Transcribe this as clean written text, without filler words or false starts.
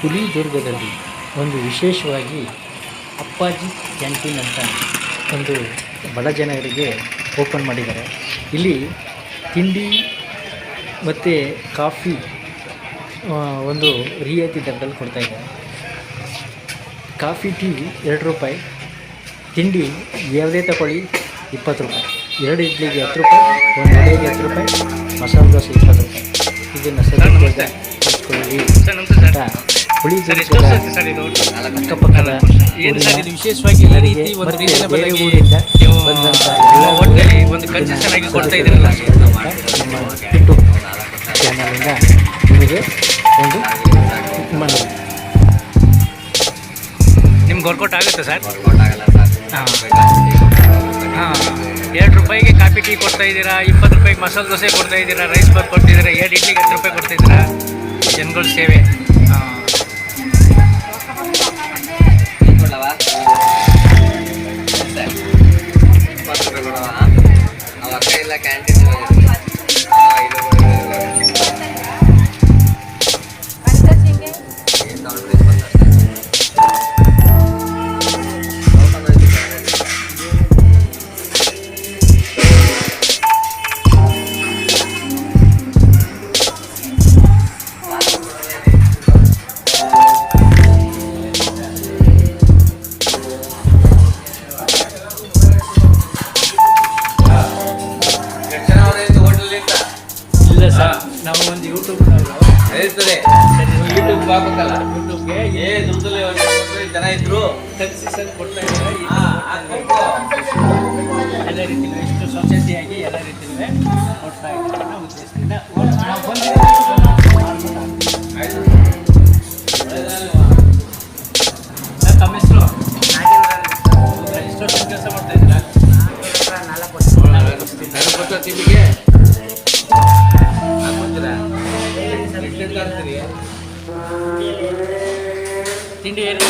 ಹುಲಿದುರ್ಗದಲ್ಲಿ ಒಂದು ವಿಶೇಷವಾಗಿ ಅಪ್ಪಾಜಿ ಕ್ಯಾಂಟೀನ್ ಅಂತ ಒಂದು ಬಡ ಜನರಿಗೆ ಓಪನ್ ಮಾಡಿದ್ದಾರೆ. ಇಲ್ಲಿ ತಿಂಡಿ ಮತ್ತು ಕಾಫಿ ಒಂದು ರಿಯಾಯಿತಿ ದರದಲ್ಲಿ ಕೊಡ್ತಾಯಿದ್ದಾರೆ. ಕಾಫಿ ಟೀ 2 ರೂಪಾಯಿ, ತಿಂಡಿ ಯಾವುದೇ ತಗೊಳ್ಳಿ 20 ರೂಪಾಯಿ, 2 ಇಡ್ಲಿಗೆ 10 ರೂಪಾಯಿ, 1 ವಡೆಗೆ 10 ರೂಪಾಯಿ, ಮಸಾಲೆ ದೋಸೆ 20 ರೂಪಾಯಿ. ಇದನ್ನು ಸದುಪಯೋಗ ಪಡಿಸ್ಕೊಳ್ಳಿ ಅಂತ ಹುಲಿದುರ್ಗದ ಅಕ್ಕಪಕ್ಕದ ವಿಶೇಷವಾಗಿ ಬೇರೆ ಊರಿಂದ ಬಂದಂಥ ಒಂದು ಕನ್ಸೆಷನ್ ಆಗಿ ಕೊಡ್ತಾ ಇದ್ದೀರಲ್ಲ ನಮ್ಮ ಯೂಟ್ಯೂಬ್ ಚಾನಲಿಂದ ನಿಮಗೆ ಒಂದು ಮನವಿ. ನಿಮ್ಗೆ ವರ್ಕೌಟ್ ಆಗುತ್ತೆ ಸರ್? ಹಾಂ, 2 ರೂಪಾಯಿಗೆ ಕಾಫಿ ಟೀ ಕೊಡ್ತಾ ಇದ್ದೀರಾ, 20 ರೂಪಾಯಿಗೆ ಮಸಾಲೆ ದೋಸೆ ಕೊಡ್ತಾ ಇದ್ದೀರಾ, ರೈಸ್ ಬಾತ್ ಕೊಡ್ತಿದ್ದೀರಾ, 2 ಇಡ್ಲಿಗೆ 10 ರೂಪಾಯಿ ಕೊಡ್ತಾ ಇದ್ದೀರಾ. ಜನಗಳ ಸೇವೆ. ಕ್ಯಾಂಟೀನ್ ಇಲ್ಲ ಸರ್, ನಾವು ಒಂದು ಯೂಟ್ಯೂಬ್ನವರು ಹೇಳ್ತದೆ. ಯೂಟ್ಯೂಬ್ ಹಾಕಬೇಕಲ್ಲ, ಯೂಟ್ಯೂಬ್ಗೆ ದುಡ್ಡಲ್ಲಿ ಜನ ಇದ್ರು ಕನ್ಸೆಷನ್ ಕೊಡ್ತಾ ಇದ್ದಾರೆ. ಎಲ್ಲ ರೀತಿಯಲ್ಲೂ ಎಷ್ಟು ಸೊಸೈಟಿಯಾಗಿ ಎಲ್ಲ ರೀತಿಯಲ್ಲೂ ಕೊಡ್ತಾ ಇದ್ದಾರೆ ಅನ್ನೋ ಉದ್ದೇಶದಿಂದ ನಾವು ಬಂದಿದ್ದೀವಿ. ತಮ್ಮ ಹೆಸರು? ಎಷ್ಟು ವರ್ಷ ಕೆಲಸ ಮಾಡ್ತಾ ಇದ್ದೀರಾ? 4 ವರ್ಷ ತಿಂಡಿಗೆ ತಿಂಡಿ ಏನು